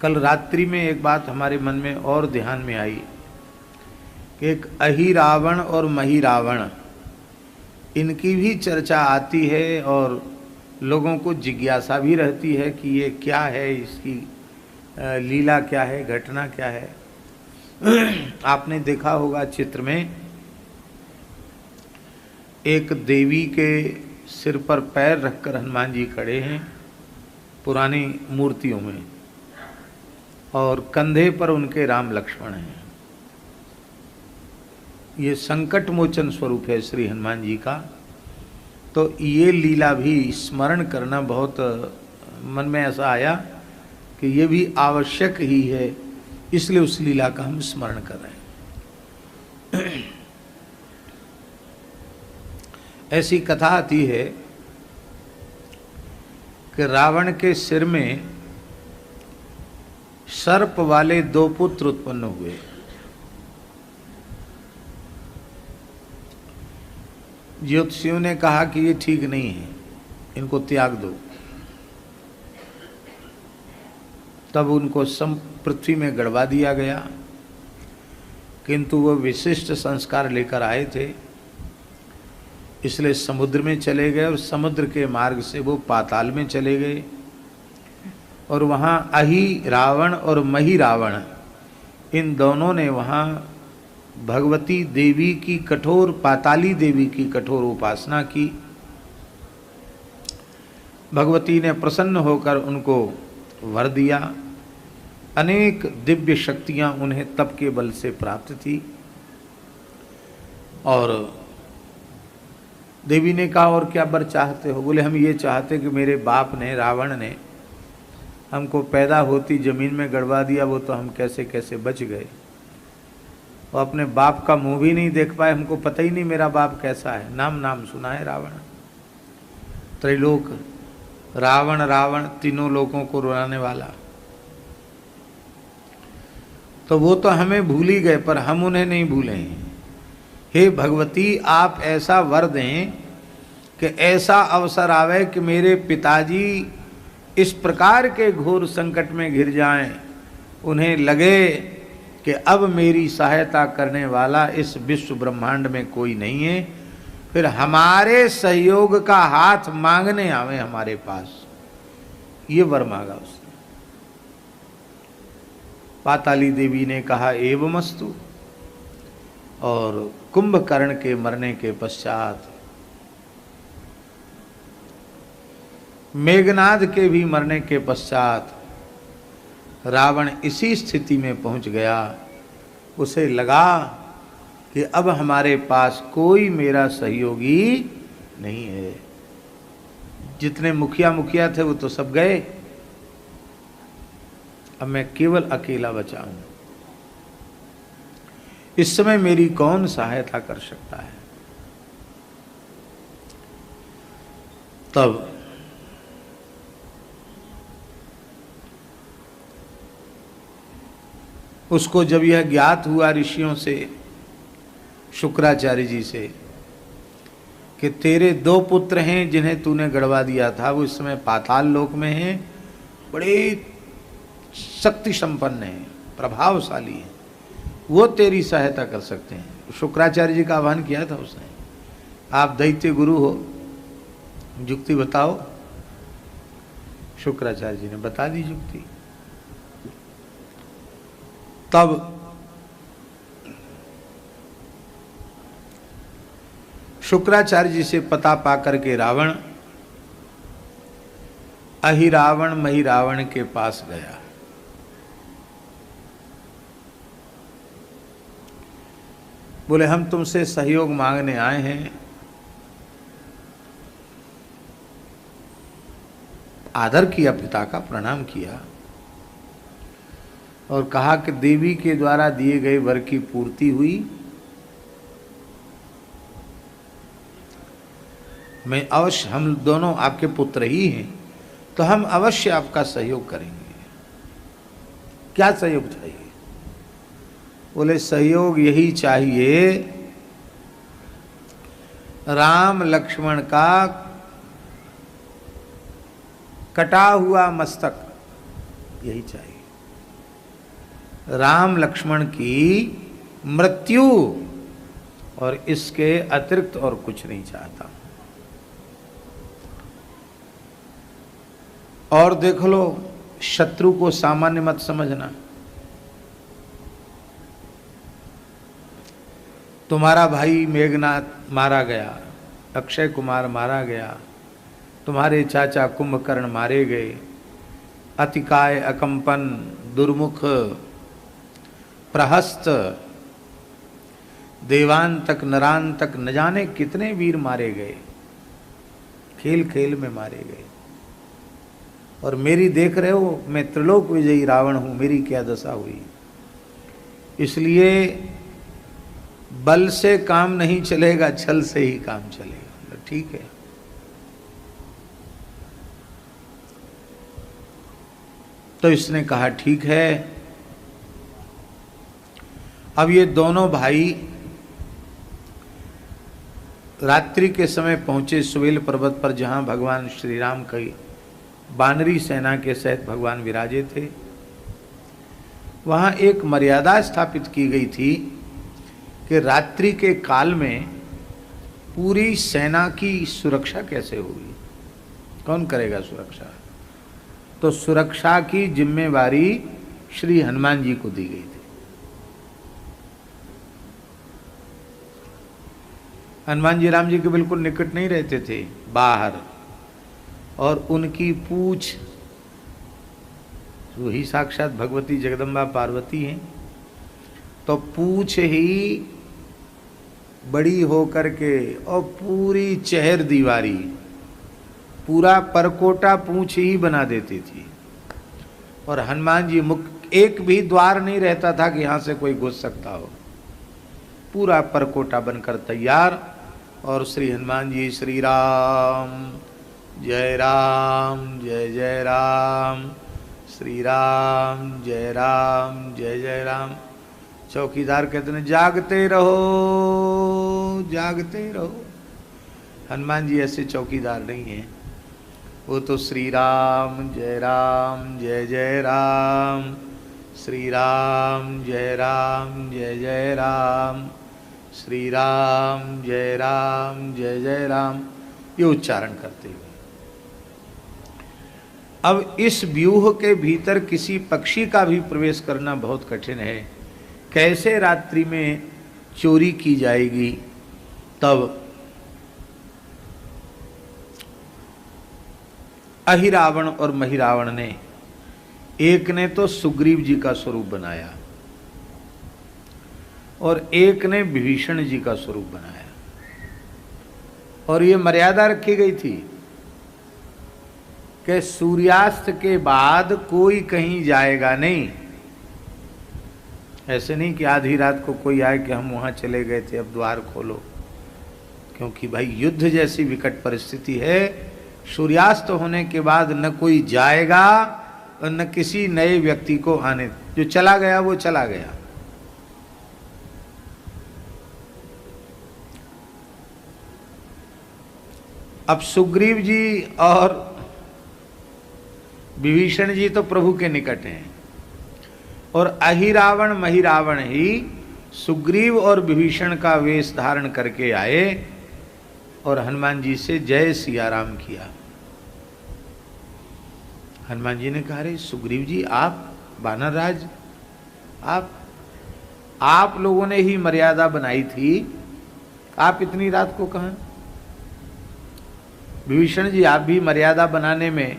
कल रात्रि में एक बात हमारे मन में और ध्यान में आई कि एक अहिरावण और महिरावण, इनकी भी चर्चा आती है और लोगों को जिज्ञासा भी रहती है कि ये क्या है, इसकी लीला क्या है, घटना क्या है। आपने देखा होगा चित्र में एक देवी के सिर पर पैर रखकर हनुमान जी खड़े हैं पुरानी मूर्तियों में, और कंधे पर उनके राम लक्ष्मण हैं। ये संकट मोचन स्वरूप है श्री हनुमान जी का। तो ये लीला भी स्मरण करना बहुत मन में ऐसा आया कि ये भी आवश्यक ही है, इसलिए उस लीला का हम स्मरण कर रहे हैं। ऐसी कथा आती है कि रावण के सिर में सर्प वाले 2 पुत्र उत्पन्न हुए। ज्योतिषियों ने कहा कि ये ठीक नहीं है, इनको त्याग दो। तब उनको पृथ्वी में गड़वा दिया गया, किंतु वो विशिष्ट संस्कार लेकर आए थे, इसलिए समुद्र में चले गए और समुद्र के मार्ग से वो पाताल में चले गए। और वहाँ अहि रावण और मही रावण, इन दोनों ने वहाँ भगवती देवी की कठोर, पाताली देवी की कठोर उपासना की। भगवती ने प्रसन्न होकर उनको वर दिया। अनेक दिव्य शक्तियां उन्हें तप के बल से प्राप्त थी। और देवी ने कहा और क्या वर चाहते हो? बोले हम ये चाहते कि मेरे बाप ने, रावण ने हमको पैदा होती जमीन में गड़वा दिया, वो तो हम कैसे कैसे बच गए। वो अपने बाप का मुंह भी नहीं देख पाए, हमको पता ही नहीं मेरा बाप कैसा है। नाम सुना है रावण, त्रैलोक, रावण रावण, तीनों लोगों को रुलाने वाला। तो वो तो हमें भूल ही गए, पर हम उन्हें नहीं भूले हैं। हे भगवती, आप ऐसा वर दें कि ऐसा अवसर आवे कि मेरे पिताजी इस प्रकार के घोर संकट में घिर जाएं, उन्हें लगे कि अब मेरी सहायता करने वाला इस विश्व ब्रह्मांड में कोई नहीं है, फिर हमारे सहयोग का हाथ मांगने आवे हमारे पास। ये वर मांगा उसने। पाताली देवी ने कहा एवमस्तु। और कुंभकर्ण के मरने के पश्चात, मेघनाद के भी मरने के पश्चात रावण इसी स्थिति में पहुंच गया। उसे लगा कि अब हमारे पास कोई मेरा सहयोगी नहीं है। जितने मुखिया थे वो तो सब गए, अब मैं केवल अकेला बचा हूं। इस समय मेरी कौन सहायता कर सकता है? तब उसको जब यह ज्ञात हुआ ऋषियों से, शुक्राचार्य जी से, कि तेरे 2 पुत्र हैं जिन्हें तूने गड़वा दिया था, वो इस समय पाताल लोक में हैं, बड़े शक्ति संपन्न हैं, प्रभावशाली हैं, वो तेरी सहायता कर सकते हैं। शुक्राचार्य जी का आह्वान किया था उसने, आप दैत्य गुरु हो, युक्ति बताओ। शुक्राचार्य जी ने बता दी युक्ति। तब शुक्राचार्य जी से पता पाकर के रावण अहिरावण महिरावण के पास गया। बोले हम तुमसे सहयोग मांगने आए हैं। आदर किया, पिता का प्रणाम किया और कहा कि देवी के द्वारा दिए गए वर की पूर्ति हुई, मैं अवश्य, हम दोनों आपके पुत्र ही हैं, तो हम अवश्य आपका सहयोग करेंगे। क्या सहयोग चाहिए? बोले सहयोग यही चाहिए, राम लक्ष्मण का कटा हुआ मस्तक, यही चाहिए। राम लक्ष्मण की मृत्यु, और इसके अतिरिक्त और कुछ नहीं चाहता। और देख लो, शत्रु को सामान्य मत समझना। तुम्हारा भाई मेघनाथ मारा गया, अक्षय कुमार मारा गया, तुम्हारे चाचा कुंभकर्ण मारे गए, अतिकाय, अकंपन, दुर्मुख, प्रहस्त, देवांतक, नरांतक, न जाने कितने वीर मारे गए, खेल खेल में मारे गए। और मेरी देख रहे हो, मैं त्रिलोक विजयी रावण हूं, मेरी क्या दशा हुई। इसलिए बल से काम नहीं चलेगा, छल से ही काम चलेगा। ठीक है, तो इसने कहा ठीक है। अब ये दोनों भाई रात्रि के समय पहुंचे सुवेल पर्वत पर, जहां भगवान श्री राम की बानरी सेना के सहित भगवान विराजे थे। वहां एक मर्यादा स्थापित की गई थी कि रात्रि के काल में पूरी सेना की सुरक्षा कैसे होगी, कौन करेगा सुरक्षा। तो सुरक्षा की जिम्मेवारी श्री हनुमान जी को दी गई थी। हनुमान जी राम जी के बिल्कुल निकट नहीं रहते थे, बाहर, और उनकी पूछ वही साक्षात भगवती जगदम्बा पार्वती हैं, तो पूछ ही बड़ी होकर के और पूरी चेहर दीवारी, पूरा परकोटा पूछ ही बना देती थी। और हनुमान जी मुख, एक भी द्वार नहीं रहता था कि यहां से कोई घुस सकता हो, पूरा परकोटा बनकर तैयार। और श्री हनुमान जी श्री राम जय राम जय जय राम, श्री राम जय जय राम। चौकीदार कहते हैं जागते रहो जागते रहो। हनुमान जी ऐसे चौकीदार नहीं हैं, वो तो श्री राम जय जय राम, श्री राम जय जय राम, श्री राम जय राम, ये उच्चारण करते हुए। अब इस व्यूह के भीतर किसी पक्षी का भी प्रवेश करना बहुत कठिन है। कैसे रात्रि में चोरी की जाएगी। तब अहिरावण और महिरावण ने, एक ने तो सुग्रीव जी का स्वरूप बनाया और एक ने विभीषण जी का स्वरूप बनाया, और ये मर्यादा रखी गई थी कि सूर्यास्त के बाद कोई कहीं जाएगा नहीं। ऐसे नहीं कि आधी रात को कोई आए कि हम वहां चले गए थे, अब द्वार खोलो, क्योंकि भाई युद्ध जैसी विकट परिस्थिति है। सूर्यास्त होने के बाद न कोई जाएगा और न किसी नए व्यक्ति को आने, जो चला गया वो चला गया। अब सुग्रीव जी और विभीषण जी तो प्रभु के निकट हैं, और अहिरावण महिरावण ही सुग्रीव और विभीषण का वेश धारण करके आए और हनुमान जी से जय सिया राम किया। हनुमान जी ने कहा, अरे सुग्रीव जी, आप वानर राज, आप लोगों ने ही मर्यादा बनाई थी, आप इतनी रात को कहां। विभीषण जी, आप भी मर्यादा बनाने में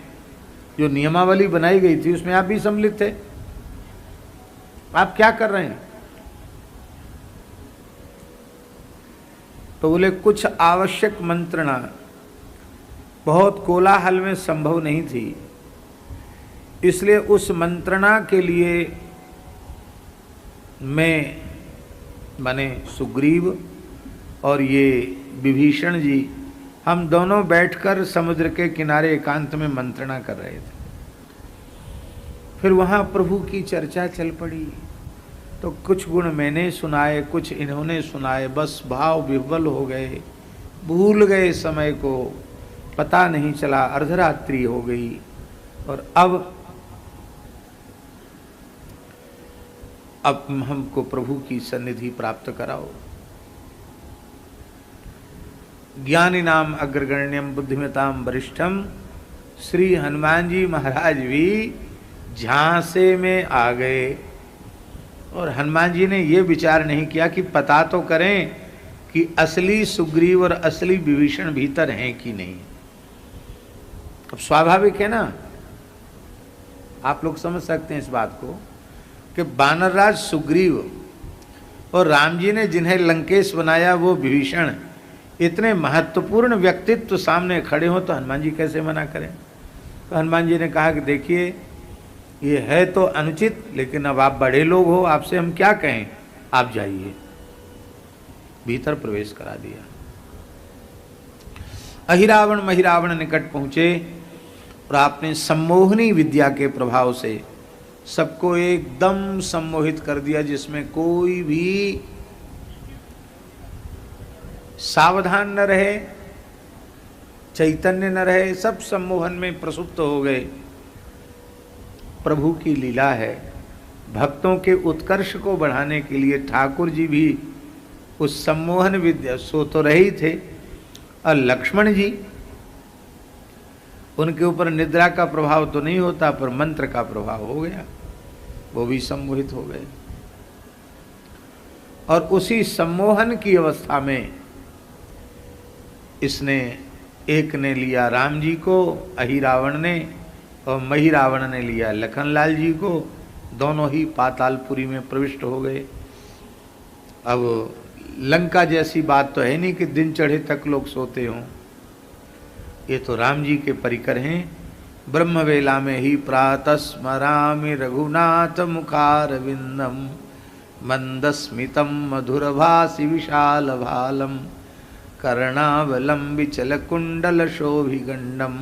जो नियमावली बनाई गई थी उसमें आप भी सम्मिलित थे, आप क्या कर रहे हैं। तो बोले कुछ आवश्यक मंत्रणा बहुत कोलाहल में संभव नहीं थी, इसलिए उस मंत्रणा के लिए मैं, माने सुग्रीव और ये विभीषण जी, हम दोनों बैठकर समुद्र के किनारे एकांत में मंत्रणा कर रहे थे। फिर वहाँ प्रभु की चर्चा चल पड़ी, तो कुछ गुण मैंने सुनाए, कुछ इन्होंने सुनाए, बस भाव विह्वल हो गए, भूल गए समय को, पता नहीं चला, अर्धरात्रि हो गई। और अब अब हमको प्रभु की सन्निधि प्राप्त कराओ। ज्ञानी नाम अग्रगण्यम बुद्धिमताम वरिष्ठम, श्री हनुमान जी महाराज भी झांसे में आ गए। और हनुमान जी ने ये विचार नहीं किया कि पता तो करें कि असली सुग्रीव और असली विभीषण भीतर हैं कि नहीं। अब स्वाभाविक है ना, आप लोग समझ सकते हैं इस बात को कि वानरराज सुग्रीव और राम जी ने जिन्हें लंकेश बनाया वो विभीषण, इतने महत्वपूर्ण व्यक्तित्व सामने खड़े हों तो हनुमान जी कैसे मना करें। तो हनुमान जी ने कहा कि देखिए ये है तो अनुचित, लेकिन अब आप बड़े लोग हो, आपसे हम क्या कहें, आप जाइए। भीतर प्रवेश करा दिया। अहिरावण महिरावण निकट पहुंचे और आपने सम्मोहनी विद्या के प्रभाव से सबको एकदम सम्मोहित कर दिया, जिसमें कोई भी सावधान न रहे, चैतन्य न रहे, सब सम्मोहन में प्रसुप्त हो गए। प्रभु की लीला है। भक्तों के उत्कर्ष को बढ़ाने के लिए ठाकुर जी भी उस सम्मोहन विद्या सो तो रहे ही थे, और लक्ष्मण जी, उनके ऊपर निद्रा का प्रभाव तो नहीं होता पर मंत्र का प्रभाव हो गया, वो भी सम्मोहित हो गए। और उसी सम्मोहन की अवस्था में इसने एक ने लिया राम जी को, अहिरावण ने, और महिरावण ने लिया लखनलाल जी को। दोनों ही पातालपुरी में प्रविष्ट हो गए। अब लंका जैसी बात तो है नहीं कि दिन चढ़े तक लोग सोते हों। ये तो राम जी के परिकर हैं। ब्रह्म वेला में ही प्रातः स्मरामि रघुनाथ मुखारविंदम, मंदस्मितम मधुरभासि विशाल भालम, कर्णावलंबि चलकुंडल शोभिगंडम,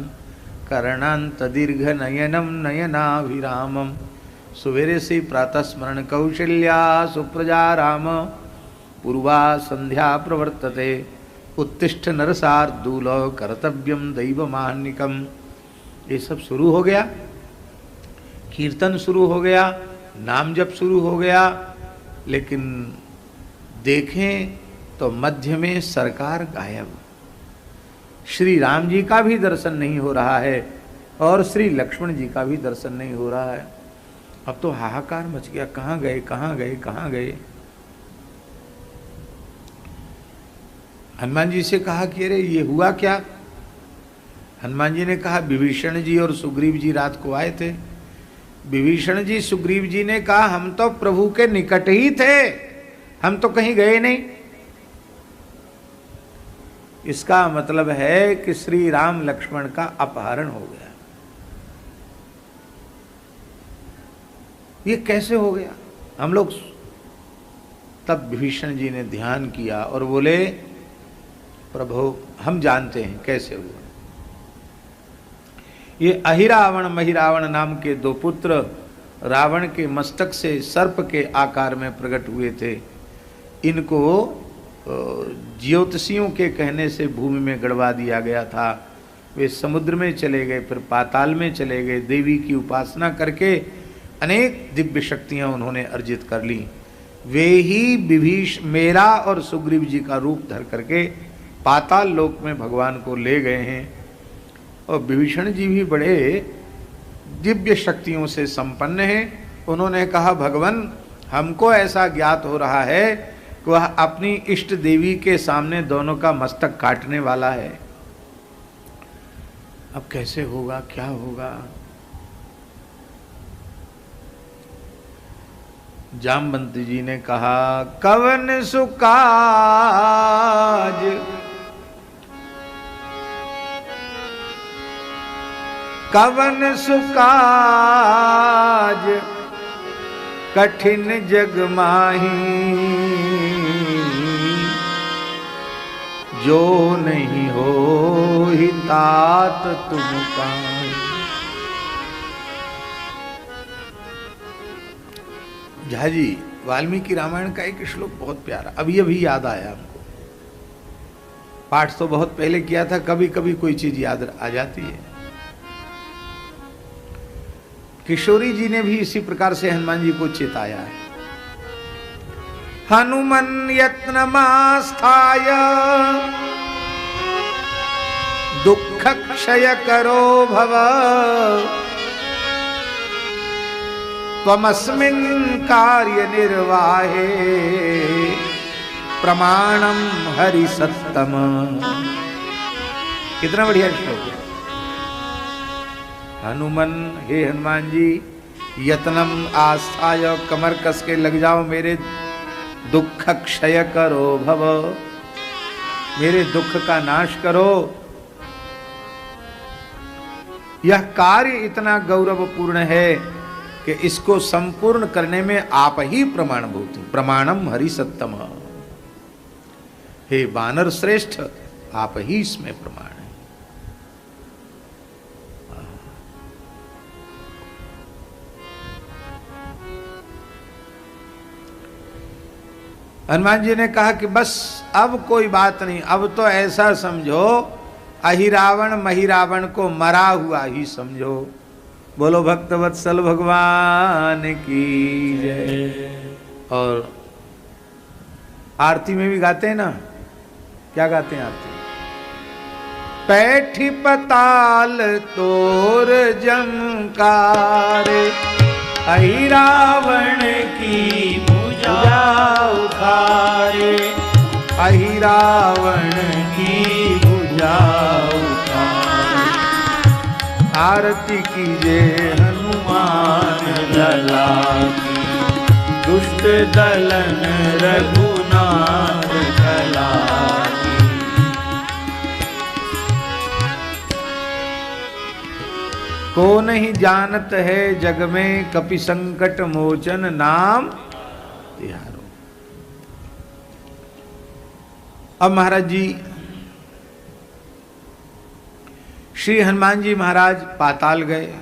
कर्णांत दीर्घ नयनम नयनाभिरामम। सुवेरे से प्रातः स्मरण कौशल्या सुप्रजा राम, पूर्वा संध्या प्रवर्तते, उत्तिष्ठ नरसार्दूल कर्तव्यम दैवमान्निकम। ये सब शुरू हो गया, कीर्तन शुरू हो गया, नाम जप शुरू हो गया। लेकिन देखें तो मध्य में सरकार गायब। श्री राम जी का भी दर्शन नहीं हो रहा है और श्री लक्ष्मण जी का भी दर्शन नहीं हो रहा है। अब तो हाहाकार मच गया, कहाँ गए कहाँ गए कहाँ गए। हनुमान जी से कहा कि अरे ये हुआ क्या। हनुमान जी ने कहा विभीषण जी और सुग्रीव जी रात को आए थे। विभीषण जी सुग्रीव जी ने कहा हम तो प्रभु के निकट ही थे, हम तो कहीं गए नहीं। इसका मतलब है कि श्री राम लक्ष्मण का अपहरण हो गया। ये कैसे हो गया। हम लोग तब विभीषण जी ने ध्यान किया और बोले प्रभु हम जानते हैं कैसे हुआ। ये अहिरावण महिरावण नाम के दो पुत्र रावण के मस्तक से सर्प के आकार में प्रकट हुए थे। इनको ज्योतिषियों के कहने से भूमि में गड़वा दिया गया था। वे समुद्र में चले गए, फिर पाताल में चले गए। देवी की उपासना करके अनेक दिव्य शक्तियां उन्होंने अर्जित कर ली। वे ही मेरा और सुग्रीव जी का रूप धर करके पाताल लोक में भगवान को ले गए हैं। और विभीषण जी भी बड़े दिव्य शक्तियों से संपन्न हैं। उन्होंने कहा भगवान हमको ऐसा ज्ञात हो रहा है कि वह अपनी इष्ट देवी के सामने दोनों का मस्तक काटने वाला है। अब कैसे होगा, क्या होगा। जामवंती जी ने कहा कवन सुकाज कवन सुकाज कठिन जग माही, जो नहीं हो ही तात तुम पाई। झा जी वाल्मीकि रामायण का एक श्लोक बहुत प्यारा अभी याद आया हमको। पाठ तो बहुत पहले किया था, कभी कभी कोई चीज याद आ जाती है। किशोरी जी ने भी इसी प्रकार से हनुमान जी को चेताया है। हनुमन यत्नमास्थाय दुख क्षय करो भव, त्वमस्मिन् कार्य निर्वाहे प्रमाणम हरि सत्तम। कितना बढ़िया श्लोक है। हनुमान, हे हनुमान जी, यत्नम आस्थाय, कमर कस के लग जाओ, मेरे दुख क्षय करो भव, मेरे दुख का नाश करो। यह कार्य इतना गौरवपूर्ण है कि इसको संपूर्ण करने में आप ही प्रमाणभूत, प्रमाणम हरि सत्तम। हे वानर श्रेष्ठ, आप ही इसमें प्रमाण है। हनुमान जी ने कहा कि बस अब कोई बात नहीं, अब तो ऐसा समझो अहिरावण महिरावण को मरा हुआ ही समझो। बोलो भक्तवत्सल भगवान की जय। और आरती में भी गाते हैं ना, क्या गाते हैं आरती? पैठी पताल तोर जमकारे, अहिरावण की भुजा उखारे, अहिरावण की भुजा उखारे। आरती कीजे हनुमान लला की, दुष्ट दलन रघुनाथ कला की। को नहीं जानत है जग में, कपि संकट मोचन नाम तिहारो। अब महाराज जी, श्री हनुमान जी महाराज पाताल गए।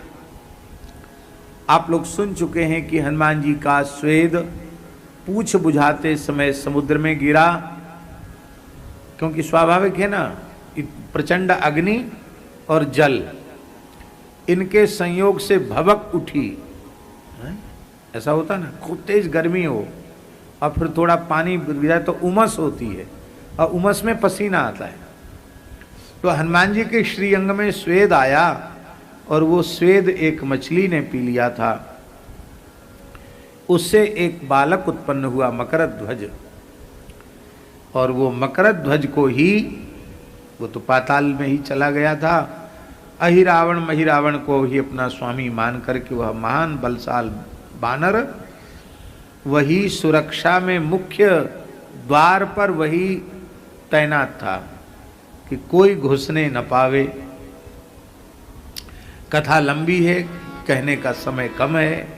आप लोग सुन चुके हैं कि हनुमान जी का स्वेद पूछ बुझाते समय समुद्र में गिरा, क्योंकि स्वाभाविक है ना, प्रचंड अग्नि और जल, इनके संयोग से भभक उठी। ऐसा होता ना, खूब तेज गर्मी हो और फिर थोड़ा पानी गिर जाए तो उमस होती है, और उमस में पसीना आता है। तो हनुमान जी के श्रीअंग में स्वेद आया, और वो स्वेद एक मछली ने पी लिया था। उससे एक बालक उत्पन्न हुआ, मकरध्वज। और वो मकरध्वज को ही, वो तो पाताल में ही चला गया था, अहिरावण महिरावण को ही अपना स्वामी मान करके वह महान बलशाल बानर, वही सुरक्षा में मुख्य द्वार पर वही तैनात था कि कोई घुसने न पावे। कथा लंबी है, कहने का समय कम है,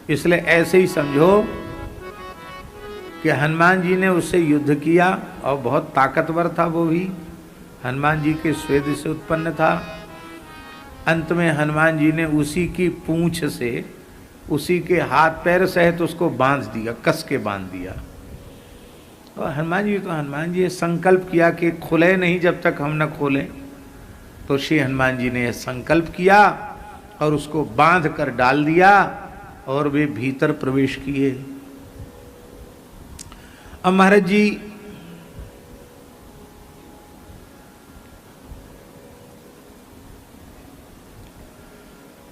इसलिए ऐसे ही समझो कि हनुमान जी ने उससे युद्ध किया, और बहुत ताकतवर था वो भी, हनुमान जी के स्वेद से उत्पन्न था। अंत में हनुमान जी ने उसी की पूंछ से, उसी के हाथ पैर सहित उसको बांध दिया, कस के बांध दिया। और हनुमान जी संकल्प किया कि खुले नहीं जब तक हम न खोलें। तो श्री हनुमान जी ने संकल्प किया और उसको बांध कर डाल दिया, और वे भीतर प्रवेश किए। अब महाराज जी,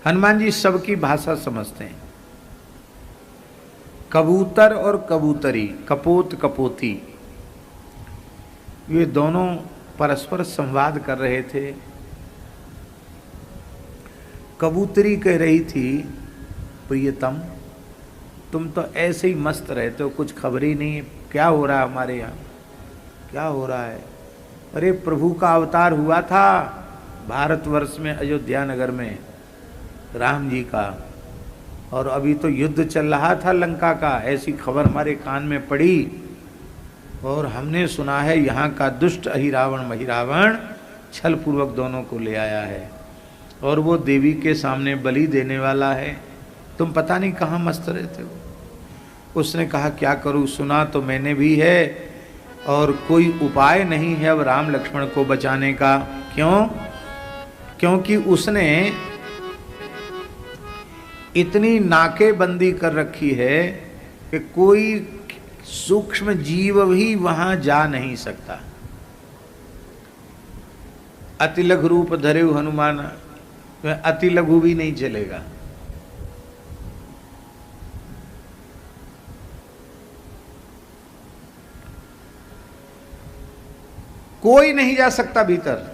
हनुमान जी सबकी भाषा समझते हैं। कबूतर और कबूतरी, कपोत कपोती, ये दोनों परस्पर संवाद कर रहे थे। कबूतरी कह रही थी, प्रियतम तुम तो ऐसे ही मस्त रहते हो, कुछ खबर ही नहीं है, क्या हो रहा है हमारे यहाँ, क्या हो रहा है। अरे प्रभु का अवतार हुआ था भारतवर्ष में, अयोध्या नगर में राम जी का, और अभी तो युद्ध चल रहा था लंका का, ऐसी खबर हमारे कान में पड़ी, और हमने सुना है यहाँ का दुष्ट अहिरावण महिरावण छल पूर्वक दोनों को ले आया है, और वो देवी के सामने बलि देने वाला है। तुम पता नहीं कहाँ मस्त रहते हो। उसने कहा क्या करूँ, सुना तो मैंने भी है, और कोई उपाय नहीं है अब राम लक्ष्मण को बचाने का। क्यों? क्योंकि उसने इतनी नाकेबंदी कर रखी है कि कोई सूक्ष्म जीव भी वहां जा नहीं सकता। अति लघु रूप धरे हनुमान, अति लघु भी नहीं चलेगा। कोई नहीं जा सकता भीतर।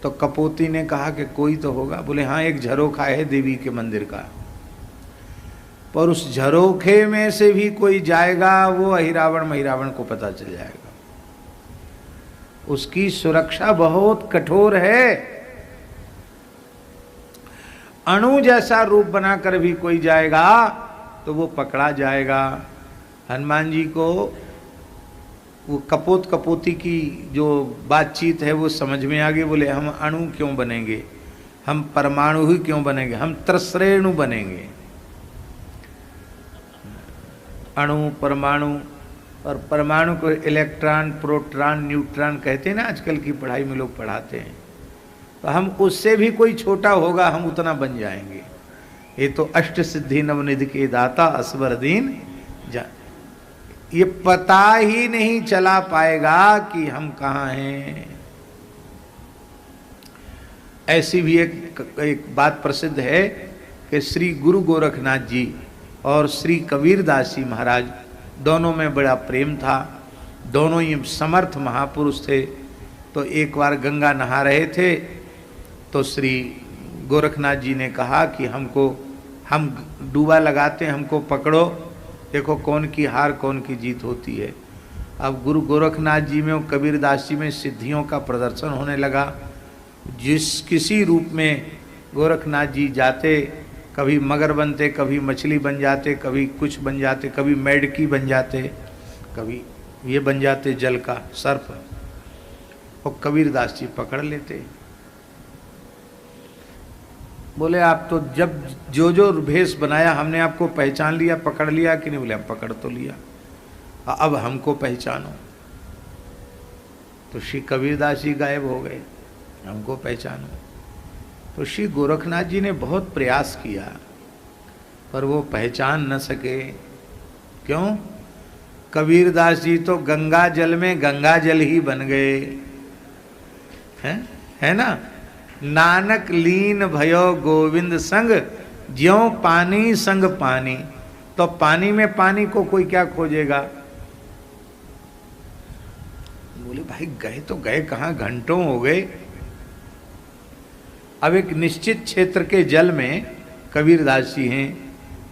तो कपोती ने कहा कि कोई तो होगा। बोले हाँ, एक झरोखा है देवी के मंदिर का, पर उस झरोखे में से भी कोई जाएगा, वो अहिरावण महिरावण को पता चल जाएगा। उसकी सुरक्षा बहुत कठोर है। अणु जैसा रूप बनाकर भी कोई जाएगा तो वो पकड़ा जाएगा। हनुमान जी को वो कपोत कपोती की जो बातचीत है वो समझ में आ गई। बोले हम अणु क्यों बनेंगे, हम परमाणु ही क्यों बनेंगे, हम त्रसरेणु बनेंगे। अणु परमाणु, और परमाणु को इलेक्ट्रॉन प्रोटॉन न्यूट्रॉन कहते हैं ना, आजकल की पढ़ाई में लोग पढ़ाते हैं। तो हम उससे भी कोई छोटा होगा, हम उतना बन जाएंगे। ये तो अष्ट सिद्धि नवनिधि के दाता असवर दीन जा, ये पता ही नहीं चला पाएगा कि हम कहाँ हैं। ऐसी भी एक बात प्रसिद्ध है कि श्री गुरु गोरखनाथ जी और श्री कबीरदास जी महाराज दोनों में बड़ा प्रेम था। दोनों ही समर्थ महापुरुष थे। तो एक बार गंगा नहा रहे थे तो श्री गोरखनाथ जी ने कहा कि हम डूबा लगाते हैं, हमको पकड़ो, देखो कौन की हार कौन की जीत होती है। अब गुरु गोरखनाथ जी में और कबीरदास जी में सिद्धियों का प्रदर्शन होने लगा। जिस किसी रूप में गोरखनाथ जी जाते, कभी मगर बनते, कभी मछली बन जाते, कभी कुछ बन जाते, कभी मेढकी बन जाते, कभी ये बन जाते जल का सर्प, और कबीरदास जी पकड़ लेते। बोले आप तो जब जो जो भेष बनाया हमने आपको पहचान लिया, पकड़ लिया कि नहीं? बोले हम पकड़ तो लिया, अब हमको पहचानो। तो श्री कबीरदास जी गायब हो गए, हमको पहचानो। तो श्री गोरखनाथ जी ने बहुत प्रयास किया पर वो पहचान न सके। क्यों? कबीरदास जी तो गंगा जल में गंगा जल ही बन गए हैं, है ना। नानक लीन भयो गोविंद संग, ज्यों पानी संग पानी। तो पानी में पानी को कोई क्या खोजेगा? बोले भाई गए तो गए कहाँ, घंटों हो गए। अब एक निश्चित क्षेत्र के जल में कबीरदास जी हैं,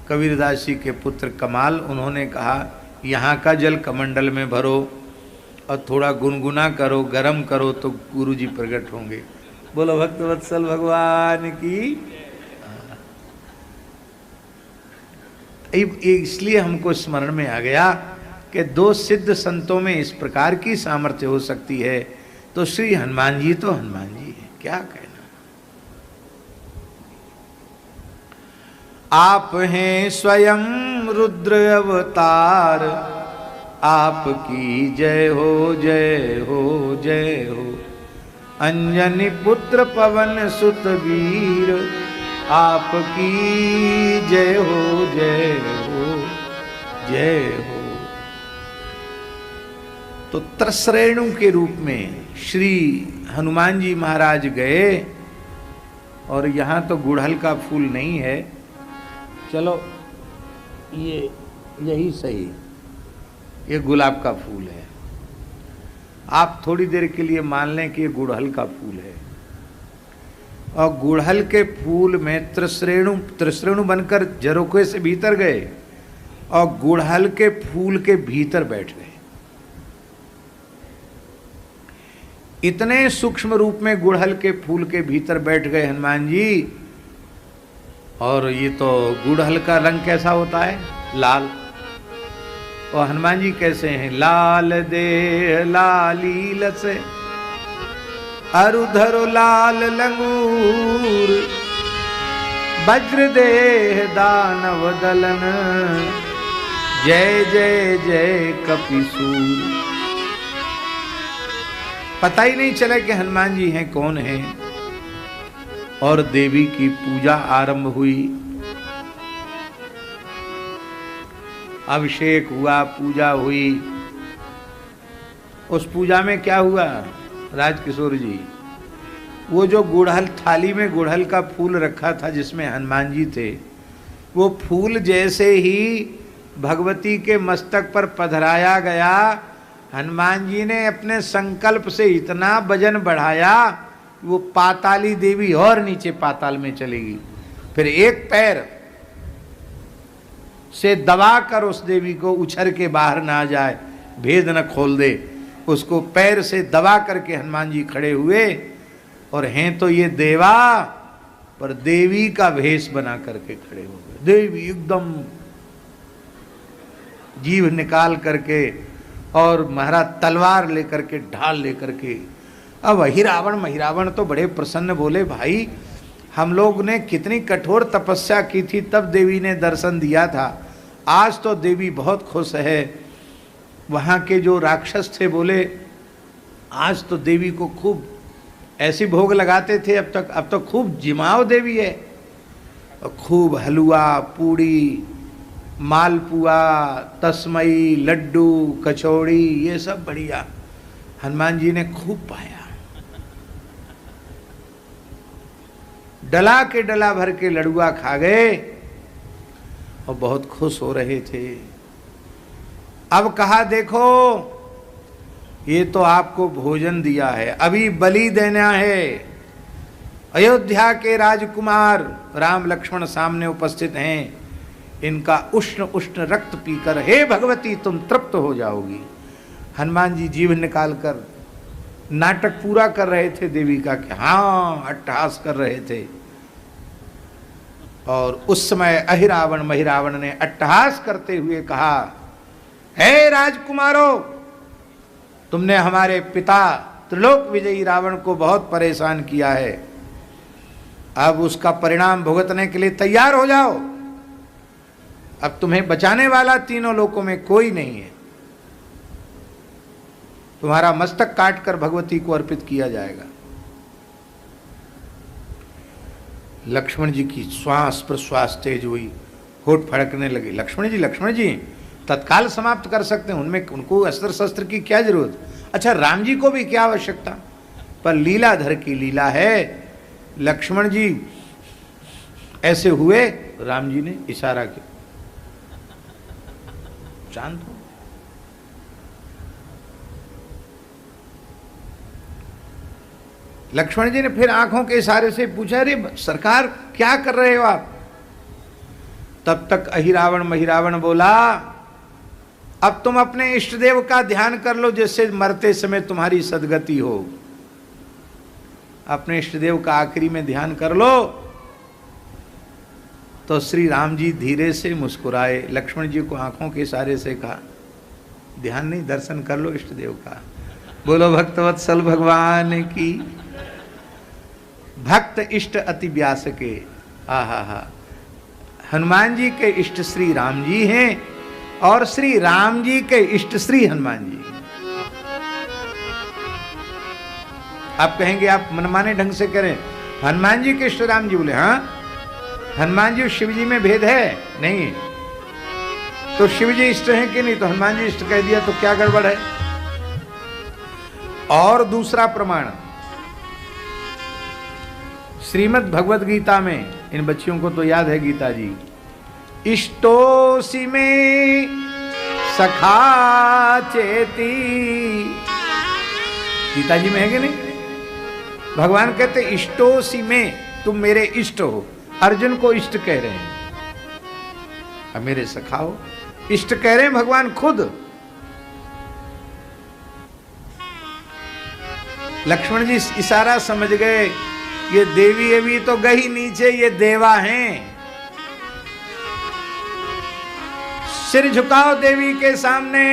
कबीरदास जी के पुत्र कमाल, उन्होंने कहा यहाँ का जल कमंडल में भरो और थोड़ा गुनगुना करो, गरम करो तो गुरु जी प्रकट होंगे। बोलो भक्त वत्सल भगवान की। इसलिए हमको स्मरण में आ गया कि दो सिद्ध संतों में इस प्रकार की सामर्थ्य हो सकती है, तो श्री हनुमान जी तो हनुमान जी है, क्या कहना। आप हैं स्वयं रुद्र अवतार, आपकी जय हो जय हो जय हो। अंजनी पुत्र पवन सुत वीर, आपकी जय हो जय हो जय हो। तो त्रसरेणु के रूप में श्री हनुमान जी महाराज गए, और यहाँ तो गुड़हल का फूल नहीं है, चलो ये यही सही, ये गुलाब का फूल है। आप थोड़ी देर के लिए मान लें कि ये गुड़हल का फूल है, और गुड़हल के फूल में त्रसरेणु बनकर झरोखे से भीतर गए और गुड़हल के फूल के भीतर बैठ गए। इतने सूक्ष्म रूप में गुड़हल के फूल के भीतर बैठ गए हनुमान जी। और ये तो गुड़हल का रंग कैसा होता है? लाल। और हनुमान जी कैसे हैं? लाल देह लाली लसे, अरुधरो लाल लंगूर, वज्र देह दानव दलन, जय जय जय कपिसूर। पता ही नहीं चला कि हनुमान जी हैं कौन हैं। और देवी की पूजा आरंभ हुई। अभिषेक हुआ, पूजा हुई। उस पूजा में क्या हुआ राजकिशोर जी, वो जो गुड़हल थाली में गुड़हल का फूल रखा था जिसमें हनुमान जी थे, वो फूल जैसे ही भगवती के मस्तक पर पधराया गया, हनुमान जी ने अपने संकल्प से इतना वजन बढ़ाया, वो पाताली देवी और नीचे पाताल में चलेगी। फिर एक पैर से दबाकर उस देवी को उछर के बाहर ना जाए, भेद न खोल दे, उसको पैर से दबा करके हनुमान जी खड़े हुए। और हैं तो ये देवा, पर देवी का भेष बना करके खड़े हो गए। देवी एकदम जीभ निकाल करके और महाराज तलवार लेकर के, ढाल लेकर के। अब महिरावण तो बड़े प्रसन्न, बोले भाई हम लोग ने कितनी कठोर तपस्या की थी तब देवी ने दर्शन दिया था, आज तो देवी बहुत खुश है। वहाँ के जो राक्षस थे बोले आज तो देवी को खूब ऐसी भोग लगाते थे, अब तो खूब जिमाओ देवी है, और खूब हलवा पूड़ी मालपुआ तस्मई लड्डू कचौड़ी ये सब बढ़िया हनुमान जी ने खूब पाया। डला के डला भर के लड़ुआ खा गए और बहुत खुश हो रहे थे। अब कहा देखो ये तो आपको भोजन दिया है, अभी बलि देना है। अयोध्या के राजकुमार राम लक्ष्मण सामने उपस्थित हैं, इनका उष्ण उष्ण रक्त पीकर हे भगवती तुम तृप्त हो जाओगी। हनुमान जी जीभ निकालकर नाटक पूरा कर रहे थे देवी का कि हाँ, अट्टहास कर रहे थे। और उस समय अहिरावण महिरावण ने अट्टहास करते हुए कहा, हे राजकुमारों, तुमने हमारे पिता त्रिलोक विजयी रावण को बहुत परेशान किया है, अब उसका परिणाम भुगतने के लिए तैयार हो जाओ। अब तुम्हें बचाने वाला तीनों लोकों में कोई नहीं है, तुम्हारा मस्तक काटकर भगवती को अर्पित किया जाएगा। लक्ष्मण जी की श्वास प्रश्वास तेज हुई, होठ फड़कने लगे। लक्ष्मण जी तत्काल समाप्त कर सकते हैं, उनमें उनको अस्त्र शस्त्र की क्या जरूरत। अच्छा राम जी को भी क्या आवश्यकता, पर लीलाधर की लीला है। लक्ष्मण जी ऐसे हुए, राम जी ने इशारा किया शांत हो। लक्ष्मण जी ने फिर आंखों के इशारे से पूछा, अरे सरकार क्या कर रहे हो आप। तब तक अहिरावण महिरावण बोला, अब तुम अपने इष्ट देव का ध्यान कर लो जिससे मरते समय तुम्हारी सदगति हो। अपने इष्ट देव का आखिरी में ध्यान कर लो। तो श्री राम जी धीरे से मुस्कुराए, लक्ष्मण जी को आंखों के इशारे से कहा, ध्यान नहीं, दर्शन कर लो इष्ट देव का। बोलो भक्तवत्सल भगवान की। भक्त इष्ट अति व्यास के। आहा, हनुमान जी के इष्ट श्री राम जी हैं और श्री राम जी के इष्ट श्री हनुमान जी। आप कहेंगे आप मनमाने ढंग से करें, हनुमान जी के इष्ट राम जी। बोले हाँ, हनुमान जी शिव जी में भेद है नहीं, तो शिव जी इष्ट हैं कि नहीं, तो हनुमान जी इष्ट कह दिया तो क्या गड़बड़ है। और दूसरा प्रमाण श्रीमद् भगवद गीता में, इन बच्चियों को तो याद है गीता जी, इष्टोसी में सखा चेती, गीता जी में है कि नहीं। भगवान कहते इष्टोसी में, तुम मेरे इष्ट हो। अर्जुन को इष्ट कह रहे हैं, अब मेरे सखा हो, इष्ट कह रहे हैं भगवान खुद। लक्ष्मण जी इशारा समझ गए, ये देवी अभी तो गई नीचे, ये देवा हैं। सिर झुकाओ देवी के सामने।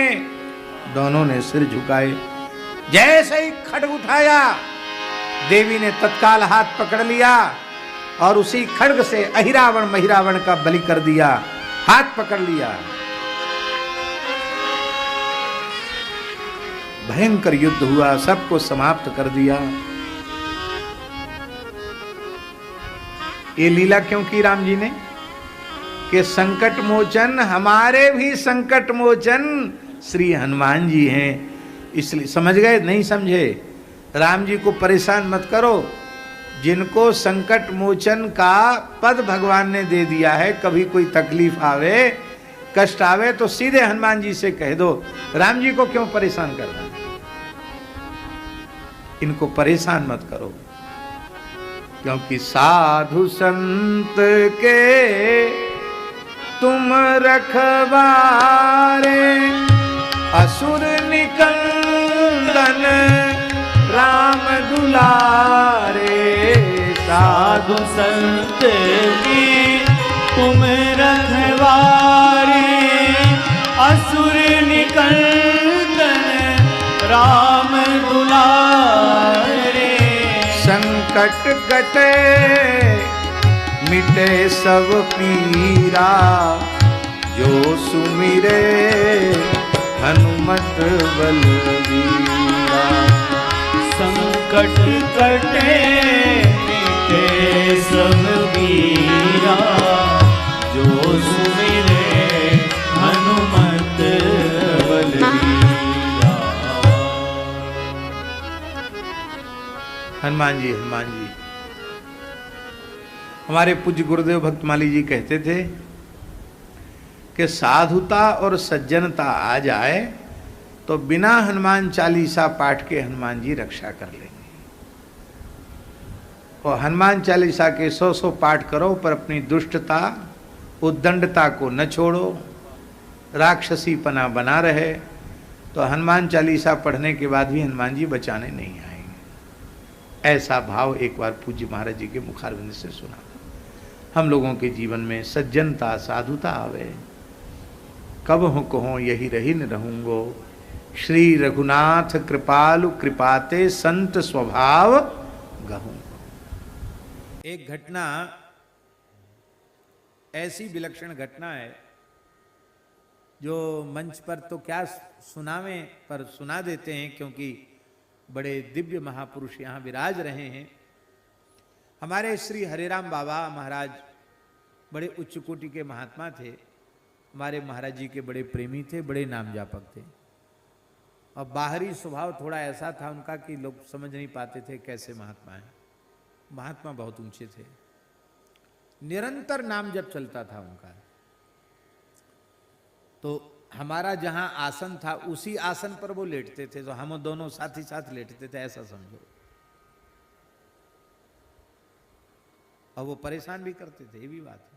दोनों ने सिर झुकाए। जैसे ही खड्ग उठाया, देवी ने तत्काल हाथ पकड़ लिया और उसी खड्ग से अहिरावण महिरावण का बलि कर दिया। हाथ पकड़ लिया, भयंकर युद्ध हुआ, सबको समाप्त कर दिया। ये लीला क्यों की राम जी ने? कि संकट मोचन, हमारे भी संकट मोचन श्री हनुमान जी हैं। इसलिए समझ गए? नहीं समझे? राम जी को परेशान मत करो। जिनको संकट मोचन का पद भगवान ने दे दिया है, कभी कोई तकलीफ आवे, कष्ट आवे तो सीधे हनुमान जी से कह दो। राम जी को क्यों परेशान करना? इनको परेशान मत करो, क्योंकि साधु संत के तुम रखवारे, असुर निकंदन राम दुलारे। साधु संत की तुम रखवारे, असुर निकंदन राम दुलारे। संकट कटे मिटे सब पीरा, जो सुमिरे हनुमत बलवीरा। संकट कटे मिटे सब पीरा, जो सुमिरे हनुमत बलवीरा। हनुमान जी, हनुमान जी। हमारे पूज्य गुरुदेव भक्तमाली जी कहते थे कि साधुता और सज्जनता आ जाए तो बिना हनुमान चालीसा पाठ के हनुमान जी रक्षा कर लेंगे। और हनुमान चालीसा के 100 पाठ करो, पर अपनी दुष्टता उद्दंडता को न छोड़ो, राक्षसीपना बना रहे, तो हनुमान चालीसा पढ़ने के बाद भी हनुमान जी बचाने नहीं आएंगे। ऐसा भाव एक बार पूज्य महाराज जी के मुखारविंद से सुना। हम लोगों के जीवन में सज्जनता साधुता आवे, कब हो कहो यही रही न रहूंगो। श्री रघुनाथ कृपालु कृपाते संत स्वभाव गहूंगो। एक घटना, ऐसी विलक्षण घटना है जो मंच पर तो क्या सुनावें, पर सुना देते हैं, क्योंकि बड़े दिव्य महापुरुष यहाँ विराज रहे हैं। हमारे श्री हरिराम बाबा महाराज बड़े उच्च कोटि के महात्मा थे। हमारे महाराज जी के बड़े प्रेमी थे, बड़े नाम जापक थे। और बाहरी स्वभाव थोड़ा ऐसा था उनका कि लोग समझ नहीं पाते थे कैसे महात्मा हैं। महात्मा बहुत ऊंचे थे, निरंतर नाम जब चलता था उनका। तो हमारा जहां आसन था उसी आसन पर वो लेटते थे, तो हम दोनों साथ ही साथ लेटते थे, ऐसा समझो। और वो परेशान भी करते थे, ये भी बात है।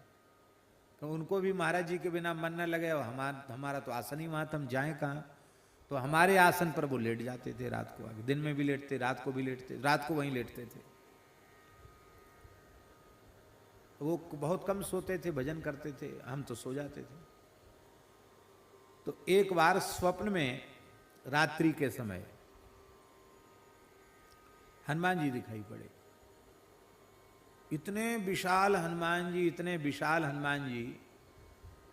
तो उनको भी महाराज जी के बिना मन न लगे, और हमारा तो आसन ही वहां था, हम जाएं कहाँ। तो हमारे आसन पर वो लेट जाते थे रात को आके। दिन में भी लेटते, रात को भी लेटते, रात को वहीं लेटते थे। वो बहुत कम सोते थे, भजन करते थे, हम तो सो जाते थे। तो एक बार स्वप्न में रात्रि के समय हनुमान जी दिखाई पड़े। इतने विशाल हनुमान जी, इतने विशाल हनुमान जी,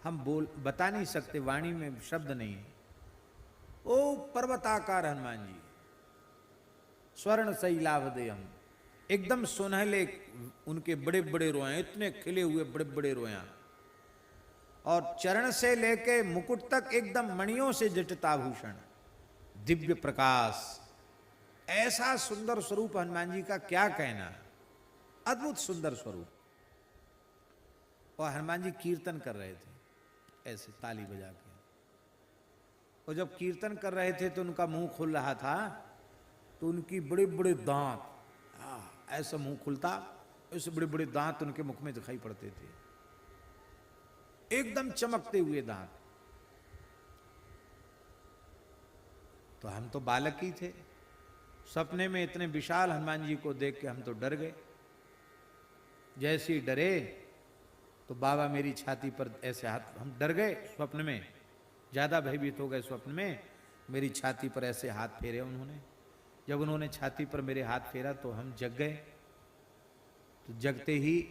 हम बता नहीं सकते, वाणी में शब्द नहीं है। ओ पर्वताकार हनुमान जी, स्वर्ण शैलावदेयम, एकदम सुनहले, उनके बड़े बड़े रोए, इतने खिले हुए बड़े बड़े रोया, और चरण से लेके मुकुट तक एकदम मणियों से जटिताभूषण, दिव्य प्रकाश। ऐसा सुंदर स्वरूप हनुमान जी का क्या कहना, अद्भुत सुंदर स्वरूप। और हनुमान जी कीर्तन कर रहे थे ऐसे ताली बजा के। और जब कीर्तन कर रहे थे तो उनका मुंह खुल रहा था, तो उनकी बड़े बड़े दांत, ऐसा मुंह खुलता, ऐसे बड़े बड़े दांत उनके मुख में दिखाई पड़ते थे, एकदम चमकते हुए दांत। तो हम तो बालक ही थे, सपने में इतने विशाल हनुमान जी को देख के हम तो डर गए। जैसे ही डरे तो बाबा मेरी छाती पर ऐसे हाथ, हम डर गए स्वप्न में, ज्यादा भयभीत हो गए स्वप्न में। मेरी छाती पर ऐसे हाथ फेरे उन्होंने। जब उन्होंने छाती पर मेरे हाथ फेरा तो हम जग गए। तो जगते ही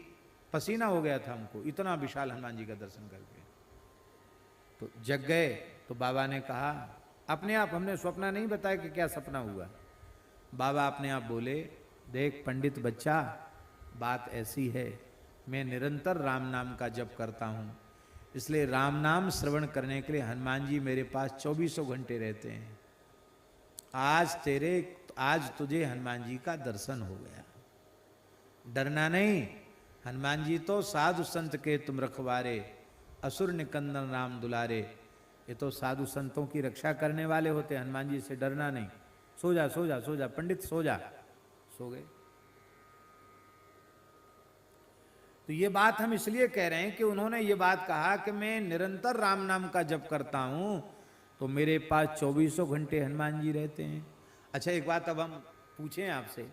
पसीना हो गया था हमको, इतना विशाल हनुमान जी का दर्शन करके। तो जग गए तो बाबा ने कहा, अपने आप, हमने सपना नहीं बताया कि क्या सपना हुआ। बाबा अपने आप बोले, देख पंडित बच्चा, बात ऐसी है, मैं निरंतर राम नाम का जप करता हूँ, इसलिए राम नाम श्रवण करने के लिए हनुमान जी मेरे पास 2400 घंटे रहते हैं। आज तुझे हनुमान जी का दर्शन हो गया, डरना नहीं। हनुमान जी तो साधु संत के तुम रखवारे, असुर निकंदन राम दुलारे। ये तो साधु संतों की रक्षा करने वाले होते, हनुमान जी से डरना नहीं। सो जा सो जा सो जा पंडित सो जा। सो गए। तो ये बात हम इसलिए कह रहे हैं कि उन्होंने ये बात कहा कि मैं निरंतर राम नाम का जप करता हूं, तो मेरे पास 2400 घंटे हनुमान जी रहते हैं। अच्छा एक बात अब हम पूछें आपसे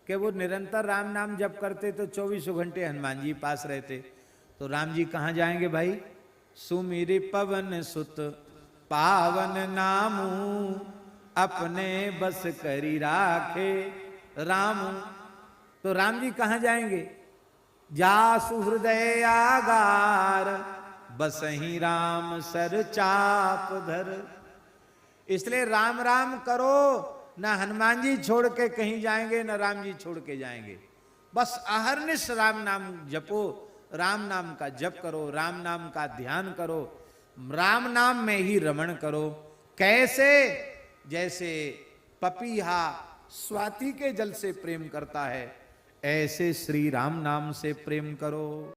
कि वो निरंतर राम नाम जप करते तो 2400 घंटे हनुमान जी पास रहते, तो राम जी कहाँ जाएंगे भाई? सुमिर पवन सुत पावन नामू, अपने बस करी राखे रामू। तो राम जी कहाँ जाएंगे? जासु हृदय आगार, बसहि राम सर चाप धर। इसलिए राम राम करो, ना हनुमान जी छोड़ के कहीं जाएंगे, ना राम जी छोड़ के जाएंगे। बस अहरनिश राम नाम जपो, राम नाम का जप करो, राम नाम का ध्यान करो, राम नाम में ही रमण करो। कैसे? जैसे पपीहा स्वाति के जल से प्रेम करता है, ऐसे श्री राम नाम से प्रेम करो।